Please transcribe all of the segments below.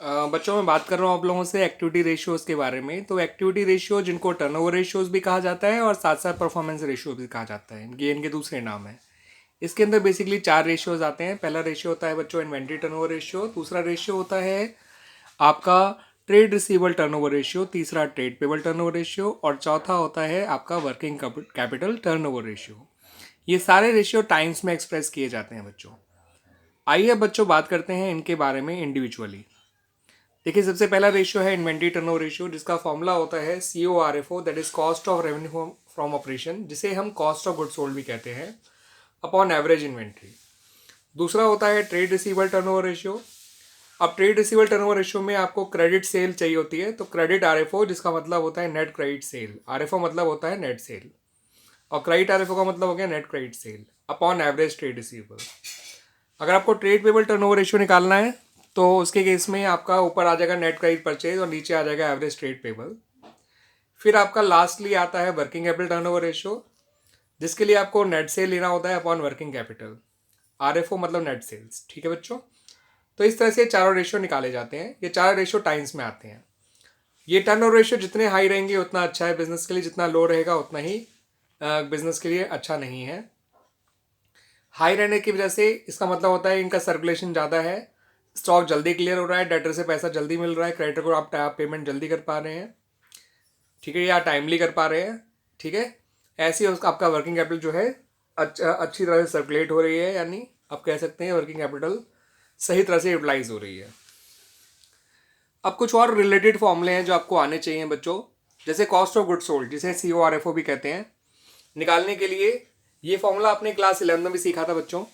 बच्चों मैं बात कर रहा हूँ आप लोगों से एक्टिविटी रेशियोज़ के बारे में। तो एक्टिविटी रेशियो जिनको टर्नओवर रेशियोज़ भी कहा जाता है और साथ साथ परफॉर्मेंस रेशियो भी कहा जाता है, ये इनके दूसरे नाम है। इसके अंदर बेसिकली 4 रेशियोज़ आते हैं। पहला रेशियो होता है बच्चों इन्वेंट्री टर्नओवर रेशियो, दूसरा रेशियो होता है आपका ट्रेड रिसीवेबल टर्नओवर रेशियो, तीसरा ट्रेड पेबल टर्नओवर रेशियो और चौथा होता है आपका वर्किंग कैपिटल टर्नओवर रेशियो। ये सारे रेशियो टाइम्स में एक्सप्रेस किए जाते हैं बच्चों। आइए अब बच्चों बात करते हैं इनके बारे में इंडिविजुअली। देखिए सबसे पहला रेशियो है इन्वेंट्री टर्नओवर रेशियो, जिसका फॉर्मूला होता है CORFO, that is cost of revenue from operation, जिसे हम कॉस्ट ऑफ गुड सोल्ड भी कहते हैं, अपॉन एवरेज इन्वेंट्री। दूसरा होता है ट्रेड रिसीवेबल टर्नओवर रेशियो। अब ट्रेड रिसीवेबल टर्नओवर रेशियो में आपको क्रेडिट सेल चाहिए होती है, तो क्रेडिट RFO, जिसका मतलब होता है नेट क्रेडिट सेल, RFO मतलब होता है नेट सेल, और क्रेडिट RFO का मतलब हो गया net credit sale upon average trade receivable. अगर आपको ट्रेड पेबल टर्नओवर रेशियो निकालना है तो उसके केस में आपका ऊपर आ जाएगा नेट क्रेडिट परचेज और नीचे आ जाएगा एवरेज ट्रेड पेबल। फिर आपका लास्टली आता है वर्किंग कैपिटल टर्नओवर रेशियो, जिसके लिए आपको नेट सेल लेना होता है अपॉन वर्किंग कैपिटल, RFO मतलब नेट सेल्स। ठीक है बच्चों, तो इस तरह से चारों रेशियो निकाले जाते हैं। ये चार रेशियो टाइम्स में आते हैं। ये टर्नओवर रेशियो जितने हाई रहेंगे उतना अच्छा है बिजनेस के लिए, जितना लो रहेगा उतना ही बिजनेस के लिए अच्छा नहीं है। हाई रहने की वजह से इसका मतलब होता है इनका सर्कुलेशन ज़्यादा है, स्टॉक जल्दी क्लियर हो रहा है, डेटर से पैसा जल्दी मिल रहा है, क्रेडिटर को आप पेमेंट जल्दी कर पा रहे हैं, ठीक है, या टाइमली कर पा रहे हैं, ठीक है। ऐसे ही उसका आपका वर्किंग कैपिटल जो है अच्छी तरह से सर्कुलेट हो रही है, यानी आप कह सकते हैं वर्किंग कैपिटल सही तरह से यूटिलाइज हो रही है। अब कुछ और रिलेटेड फॉर्मूले हैं जो आपको आने चाहिए बच्चों, जैसे कॉस्ट ऑफ गुड सोल्ड, जिसे CORFO भी कहते हैं, निकालने के लिए ये फॉर्मूला आपने क्लास 11 में भी सीखा था बच्चों।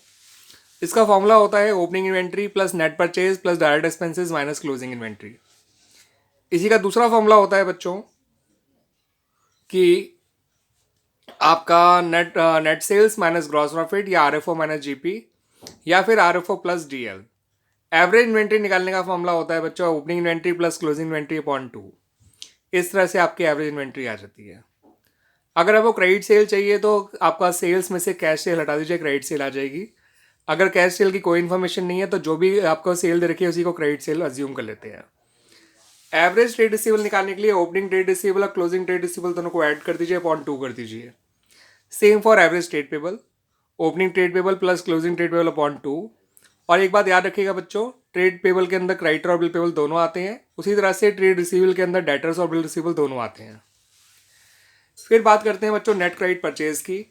इसका फॉर्मूला होता है opening inventory plus net purchase plus direct expenses minus closing inventory. इसी का दूसरा फॉर्मूला होता है बच्चों कि आपका net sales minus gross profit, या RFO माइनस GP, या फिर RFO plus DL। Average inventory निकालने का फॉर्मूला होता है बच्चों opening inventory plus closing inventory upon 2। इस तरह से आपकी एवरेज इन्वेंट्री आ जाती है। अगर आपको क्रेडिट सेल चाहिए तो आपका सेल्स में से कैश सेल हटा दीजिए, क्रेडिट सेल आ जाएगी। अगर कैश सेल की कोई इन्फॉर्मेशन नहीं है तो जो भी आपको सेल दे रखी है उसी को क्रेडिट सेल अज्यूम कर लेते हैं। एवरेज ट्रेड रिसीवेबल निकालने के लिए ओपनिंग ट्रेड रिसीवेबल और क्लोजिंग ट्रेड रिसीवेबल दोनों को ऐड कर दीजिए, अपॉन 2 कर दीजिए। Same for average trade payable, opening trade payable plus closing trade payable upon 2। और एक बात याद रखिएगा बच्चों, ट्रेड पेबल के अंदर क्रेडिटर और बिल पेबल दोनों आते हैं, उसी तरह से ट्रेड रिसीवेबल के अंदर डेटर्स और बिल रिसीवेबल दोनों आते हैं। फिर बात करते हैं बच्चों नेट क्रेडिट परचेज की।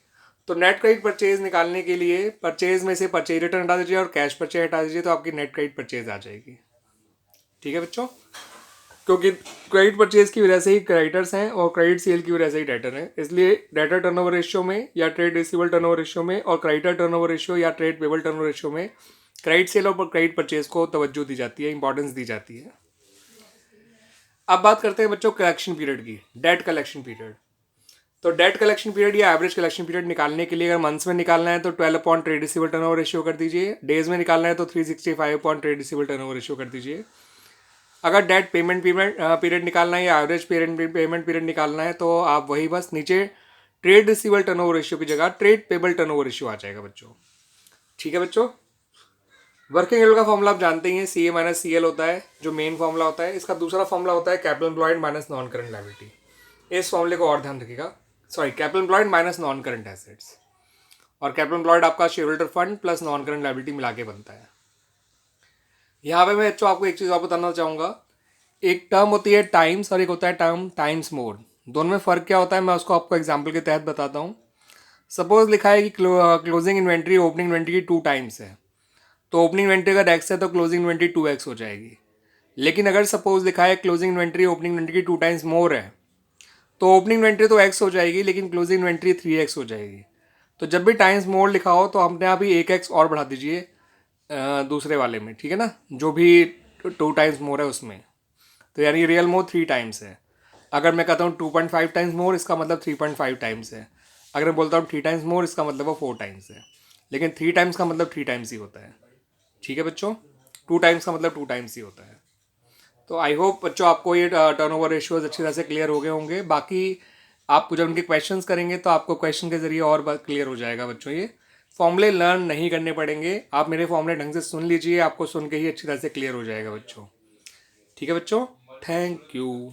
तो नेट क्रेडिट परचेज निकालने के लिए परचेज में से परचेज रिटर्न हटा दीजिए और कैश परचेज हटा दीजिए, तो आपकी नेट क्रेडिट परचेज आ जाएगी। ठीक है बच्चों, क्योंकि क्रेडिट परचेज की वजह से ही क्रेडिटर्स हैं और क्रेडिट सेल की वजह से ही डेटर हैं, इसलिए डेटर टर्नओवर रेशियो में या ट्रेड रिसीवेबल टर्नओवर रेशियो में और क्रेडिटर टर्नओवर रेशियो या ट्रेड पेबल टर्नओवर रेशियो में क्रेडिट सेल और क्रेडिट परचेज को तवज्जो दी जाती है, इंपॉर्टेंस दी जाती है। अब बात करते हैं बच्चों कलेक्शन पीरियड की, डेट कलेक्शन पीरियड। तो डेट कलेक्शन पीरियड या एवरेज कलेक्शन पीरियड निकालने के लिए अगर मंथ्स में निकालना है तो 12 upon trade receivable turnover ratio कर दीजिए, डेज में निकालना है तो 365 upon trade receivable turnover ratio कर दीजिए। अगर डेट पेमेंट पीरियड निकालना है या एवरेज पेमेंट पीरियड निकालना है तो आप वही बस नीचे ट्रेड रिसीवेबल टर्नओवर रेशियो की जगह ट्रेड पेबल टर्नओवर रेशियो आ जाएगा बच्चों। ठीक है बच्चों, वर्किंग कैपिटल का फॉर्मूला आप जानते ही हैं, CA माइनस CL होता है जो मेन फॉर्मूला होता है। इसका दूसरा फॉर्मूला होता है capital employed minus non current liability. इस फॉर्मूले को और ध्यान रखिएगा, sorry, capital employed minus non current assets, और कैपिटल एम्प्लॉयड आपका share holder fund plus non current liability मिला के बनता है। यहाँ पे मैं बच्चों आपको एक चीज़ और बताना चाहूँगा, एक टर्म होती है टाइम्स और एक होता है टर्म टाइम्स मोर। दोनों में फ़र्क क्या होता है मैं उसको आपको एग्जाम्पल के तहत बताता हूँ। सपोज लिखा है कि क्लोजिंग इन्वेंट्री ओपनिंग इन्वेंट्री की 2 टाइम्स है, तो ओपनिंग इन्वेंट्री अगर x है तो क्लोजिंग इन्वेंट्री 2x हो जाएगी। लेकिन अगर सपोज लिखा है क्लोजिंग इन्वेंट्री ओपनिंग इन्वेंट्री की 2 टाइम्स मोर है, तो ओपनिंग इन्वेंट्री तो x हो जाएगी लेकिन क्लोजिंग इन्वेंट्री 3x हो जाएगी। तो जब भी टाइम्स मोर लिखा हो तो अपने आप ही 1x और बढ़ा दीजिए दूसरे वाले में, ठीक है ना, जो भी 2 टाइम्स मोर है उसमें। तो यानी रियल मोर 3 टाइम्स है। अगर मैं कहता हूँ 2.5 टाइम्स मोर, इसका मतलब 3.5 टाइम्स है। अगर मैं बोलता हूँ 3 टाइम्स मोर, इसका मतलब वो 4 टाइम्स है। लेकिन 3 टाइम्स का मतलब 3 टाइम्स ही होता है। ठीक है बच्चों, 2 टाइम्स का मतलब 2 टाइम्स ही होता है। तो आई होप बच्चों आपको ये टर्नओवर रेशियोज अच्छी तरह से क्लियर हो गए होंगे। बाकी आप जब उनके क्वेश्चंस करेंगे तो आपको क्वेश्चन के जरिए और क्लियर हो जाएगा बच्चों। ये फॉर्मूले लर्न नहीं करने पड़ेंगे, आप मेरे फॉर्मूले ढंग से सुन लीजिए, आपको सुन के ही अच्छी तरह से क्लियर हो जाएगा बच्चों। ठीक है बच्चों, थैंक यू।